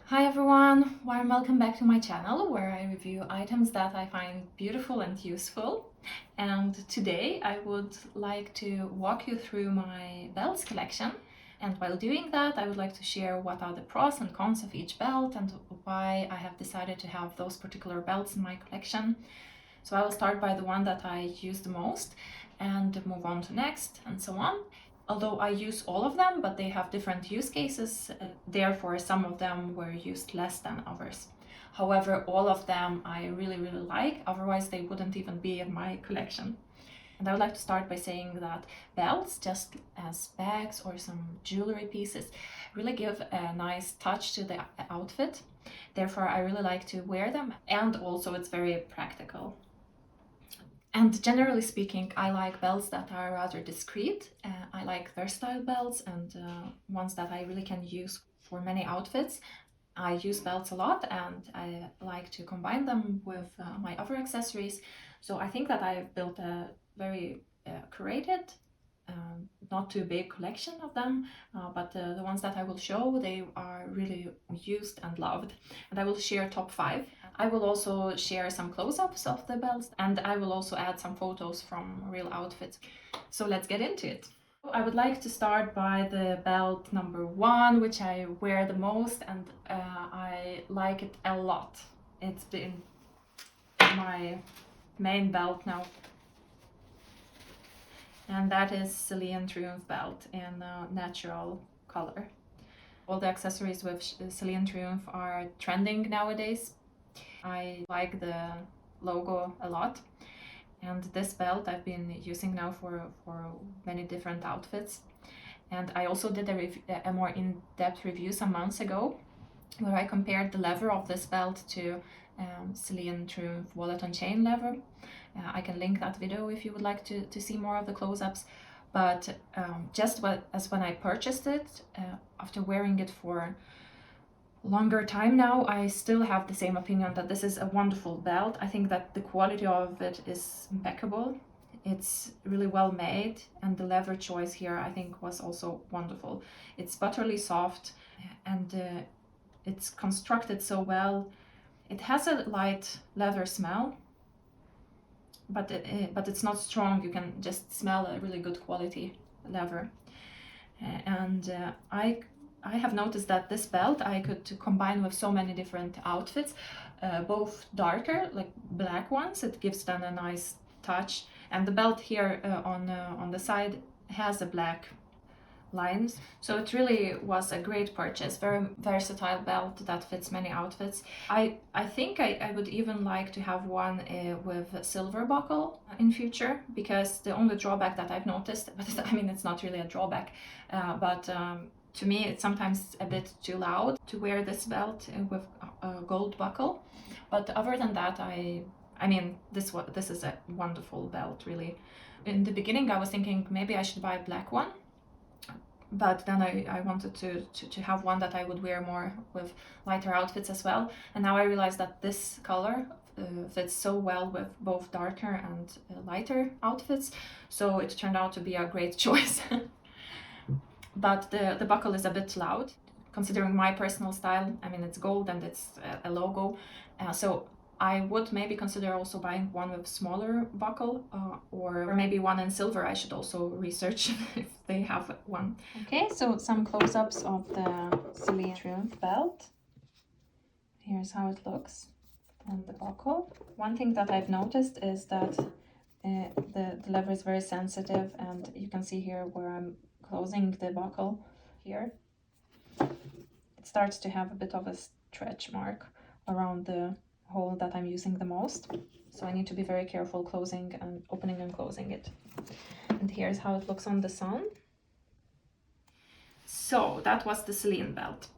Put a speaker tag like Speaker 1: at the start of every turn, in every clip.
Speaker 1: Hi everyone, warm welcome back to my channel where I review items that I find beautiful and useful. And today I would like to walk you through my belts collection. And while doing that, I would like to share what are the pros and cons of each belt and why I have decided to have those particular belts in my collection. So I will start by the one that I use the most and move on to next and so on. Although I use all of them, but they have different use cases, therefore some of them were used less than others. However, all of them I really like, otherwise they wouldn't even be in my collection. And I would like to start by saying that belts, just as bags or some jewelry pieces, really give a nice touch to the outfit. Therefore, I really like to wear them, and also it's very practical. And generally speaking, I like belts that are rather discreet. I like versatile belts and ones that I really can use for many outfits. I use belts a lot and I like to combine them with my other accessories. So I think that I've built a very curated, not too big collection of them, but the ones that I will show, they are really used and loved. And I will share top 5. I will also share some close-ups of the belts, and I will also add some photos from real outfits. So let's get into it. I would like to start by the belt number 1, which I wear the most, and I like it a lot. It's been my main belt now. And that is Celine Triomphe belt in a natural color. All the accessories with Celine Triomphe are trending nowadays. I like the logo a lot, and this belt I've been using now for many different outfits. And I also did a more in-depth review some months ago where I compared the leather of this belt to Celine Triomphe wallet on chain leather. I can link that video if you would like to see more of the close-ups. But just as when I purchased it, after wearing it for longer time now, I still have the same opinion that this is a wonderful belt. I think that the quality of it is impeccable. It's really well made, and the leather choice here I think was also wonderful. It's buttery soft, and it's constructed so well. It has a light leather smell, but it's not strong. You can just smell a really good quality leather. And I have noticed that this belt I could combine with so many different outfits, both darker, like black ones. It gives them a nice touch, and the belt here on the side has a black lines. So it really was a great purchase, very versatile belt that fits many outfits. I think I would even like to have one with a silver buckle in future, because the only drawback that I've noticed, but I mean it's not really a drawback, but to me it's sometimes a bit too loud to wear this belt with a gold buckle. But other than that, I mean this is a wonderful belt, really. In the beginning I was thinking maybe I should buy a black one, but then I wanted to have one that I would wear more with lighter outfits as well. And now I realize that this color fits so well with both darker and lighter outfits. So it turned out to be a great choice. But the buckle is a bit loud, considering my personal style. I mean, it's gold and it's a logo. So I would maybe consider also buying one with smaller buckle, or maybe one in silver. I should also research if they have one. Okay, so some close-ups of the Celine Triomphe belt. Here's how it looks on the buckle. One thing that I've noticed is that the leather is very sensitive, and you can see here where I'm closing the buckle here. It starts to have a bit of a stretch mark around the hole that I'm using the most, so I need to be very careful closing and opening and closing it. And here's how it looks on the sun. So that was the Celine belt.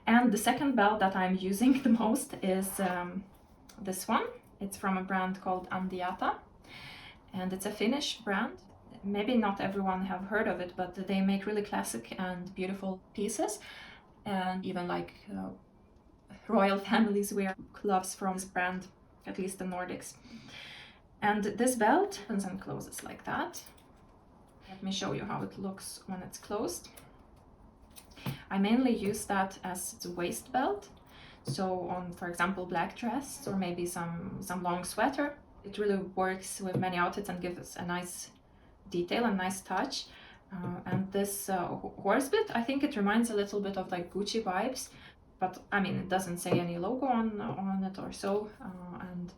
Speaker 1: And the second belt that I'm using the most is this one. It's from a brand called Andiata, and it's a Finnish brand. Maybe not everyone have heard of it, but they make really classic and beautiful pieces, and even like royal families wear gloves from this brand, at least the Nordics. And this belt opens and closes like that. Let me show you how it looks when it's closed. I mainly use that as a waist belt. So on, for example, black dress or maybe some long sweater, it really works with many outfits and gives a nice detail and nice touch. And this horse bit, I think it reminds a little bit of like Gucci vibes, but I mean, it doesn't say any logo on it or so. And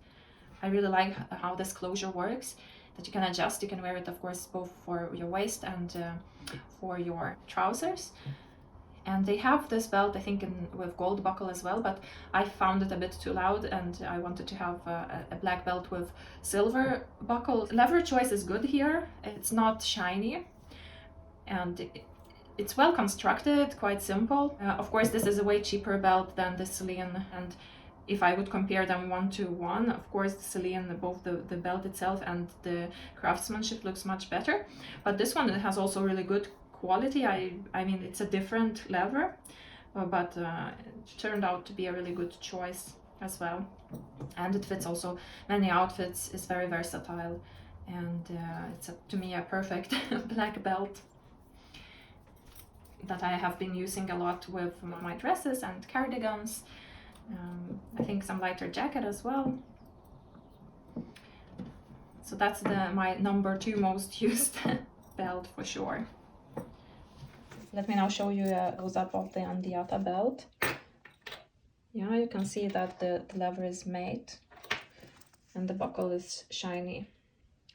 Speaker 1: I really like how this closure works, that you can adjust. You can wear it, of course, both for your waist and for your trousers. And they have this belt, I think, with gold buckle as well, but I found it a bit too loud and I wanted to have a black belt with silver buckle. Leather choice is good here. It's not shiny and it's well constructed, quite simple. Of course, this is a way cheaper belt than the Celine, and if I would compare them 1-to-1, of course, the Celine, both the belt itself and the craftsmanship looks much better. But this one has also really good quality. I mean, it's a different leather, but it turned out to be a really good choice as well. And it fits also many outfits, is very versatile, and it's to me a perfect black belt that I have been using a lot with my dresses and cardigans. I think some lighter jacket as well. So that's my number 2 most used belt for sure. Let me now show you a close-up of the Andiata belt. Yeah, you can see that the leather is matte and the buckle is shiny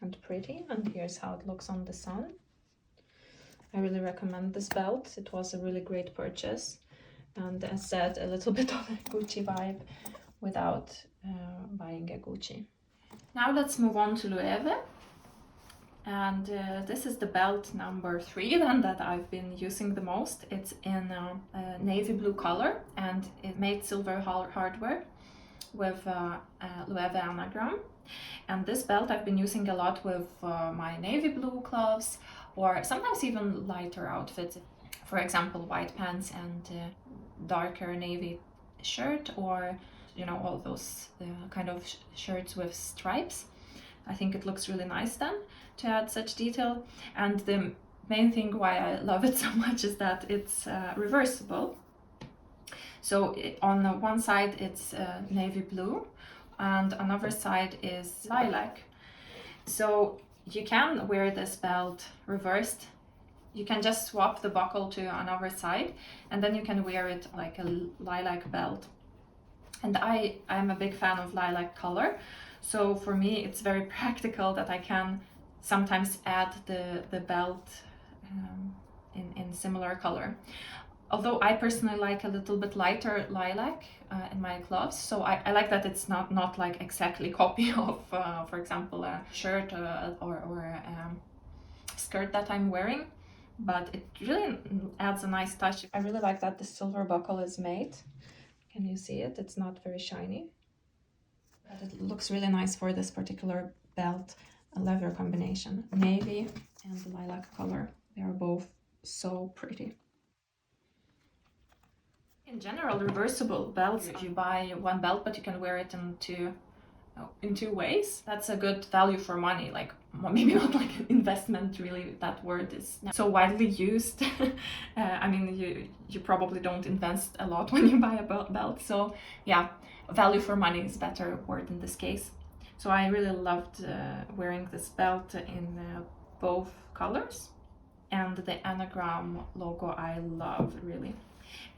Speaker 1: and pretty, and here's how it looks on the sun. I really recommend this belt. It was a really great purchase, and as said, a little bit of a Gucci vibe without buying a Gucci. Now let's move on to Loewe. And this is the belt number 3 then that I've been using the most. It's in a navy blue color and it made silver hardware with Loewe Anagram. And this belt I've been using a lot with my navy blue gloves or sometimes even lighter outfits. For example, white pants and darker navy shirt, or you know, all those kind of shirts with stripes. I think it looks really nice then to add such detail. And the main thing why I love it so much is that it's reversible. So on the one side it's navy blue and another side is lilac. So you can wear this belt reversed. You can just swap the buckle to another side and then you can wear it like a lilac belt. And I'm a big fan of lilac color. So for me, it's very practical that I can sometimes add the belt in similar color. Although I personally like a little bit lighter lilac in my gloves, so I like that it's not like exactly copy of, for example, a shirt or a skirt that I'm wearing, but it really adds a nice touch. I really like that the silver buckle is made. Can you see it? It's not very shiny. But it looks really nice for this particular belt leather combination. Navy and the lilac color. They are both so pretty. In general, reversible belts, you buy one belt, but you can wear it in two ways. That's a good value for money. Like maybe not like an investment, really, that word is so widely used. I mean, you probably don't invest a lot when you buy a belt. So yeah, value for money is a better word in this case. So I really loved wearing this belt in both colors. And the anagram logo I love, really.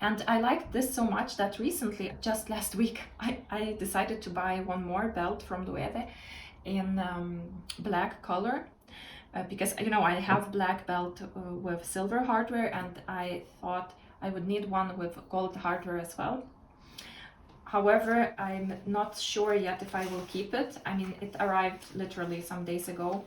Speaker 1: And I liked this so much that recently, just last week, I decided to buy one more belt from Loewe in black color. Because, you know, I have black belt with silver hardware and I thought I would need one with gold hardware as well. However, I'm not sure yet if I will keep it. I mean, it arrived literally some days ago.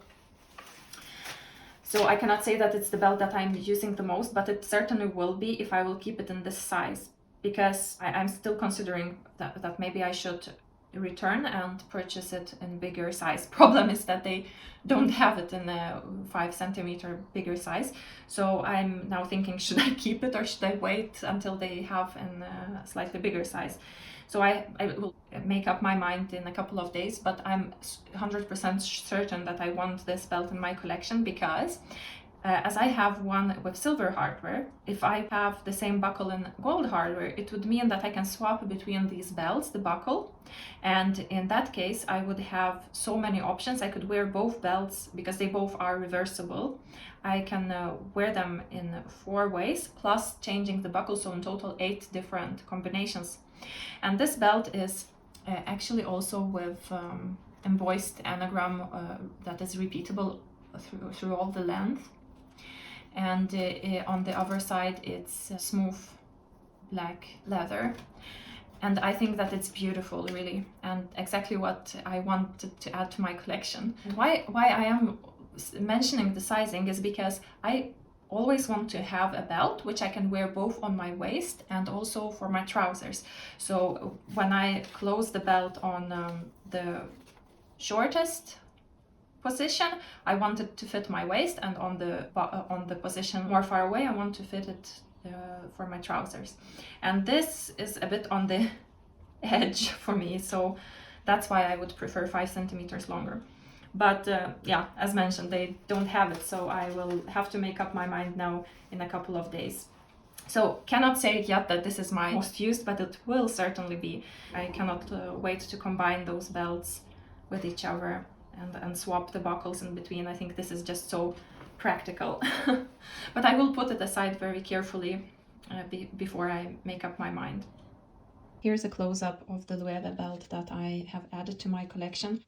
Speaker 1: So I cannot say that it's the belt that I'm using the most, but it certainly will be if I will keep it in this size, because I'm still considering that maybe I should return and purchase it in bigger size. Problem is that they don't have it in a 5 centimeter bigger size. So I'm now thinking, should I keep it or should I wait until they have in a slightly bigger size? So I will make up my mind in a couple of days, but I'm 100% certain that I want this belt in my collection because as I have one with silver hardware, if I have the same buckle in gold hardware, it would mean that I can swap between these belts, the buckle, and in that case I would have so many options. I could wear both belts because they both are reversible. I can wear them in 4 ways, plus changing the buckle, so in total 8 different combinations. And this belt is actually also with embossed anagram that is repeatable through all the length. And on the other side it's smooth black leather, and I think that it's beautiful, really, and exactly what I wanted to add to my collection. And why I am mentioning the sizing is because I always want to have a belt which I can wear both on my waist and also for my trousers. So when I close the belt on the shortest position, I want it to fit my waist, and on the position more far away, I want to fit it for my trousers. And this is a bit on the edge for me, so that's why I would prefer 5 centimeters longer. But yeah, as mentioned, they don't have it, so I will have to make up my mind now in a couple of days. So cannot say yet that this is my most used, but it will certainly be. I cannot wait to combine those belts with each other and swap the buckles in between. I think this is just so practical. But I will put it aside very carefully before I make up my mind. Here's a close-up of the Loewe belt that I have added to my collection.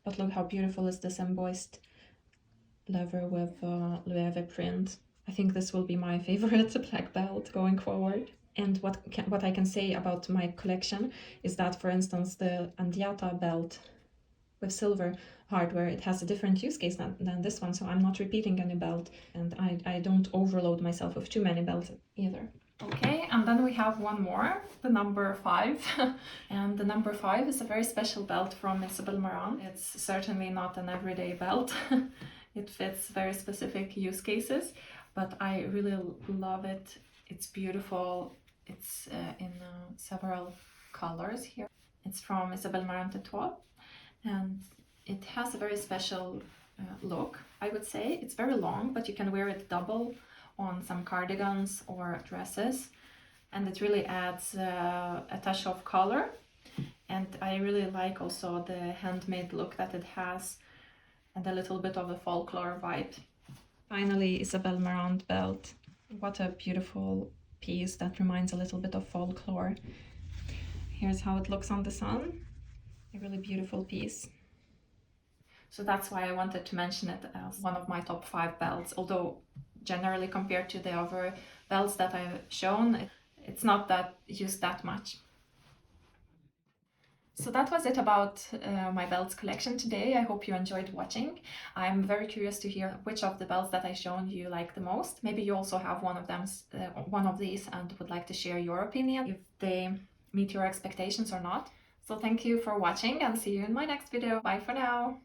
Speaker 1: But look how beautiful is this embossed leather with Loewe print. I think this will be my favorite black belt going forward. And what I can say about my collection is that, for instance, the Andiata belt with silver hardware, it has a different use case than this one, so I'm not repeating any belt, and I don't overload myself with too many belts either. Okay, and then we have one more, the number 5. And the number 5 is a very special belt from ISABELT MARANT. It's certainly not an everyday belt. It fits very specific use cases, but I really love it. It's beautiful. It's in several colors here. It's from ISABELT MARANT top, and it has a very special look, I would say. It's very long, but you can wear it double on some cardigans or dresses, and it really adds a touch of color. And I really like also the handmade look that it has, and a little bit of a folklore vibe. Finally, ISABELT MARANT belt. What a beautiful piece that reminds a little bit of folklore. Here's how it looks on the sun. A really beautiful piece. So that's why I wanted to mention it as one of my top 5 belts, although generally compared to the other belts that I've shown, it's not that used that much. So that was it about my belts collection today. I hope you enjoyed watching. I'm very curious to hear which of the belts that I've shown you like the most. Maybe you also have one of these and would like to share your opinion, if they meet your expectations or not. So thank you for watching, and see you in my next video. Bye for now.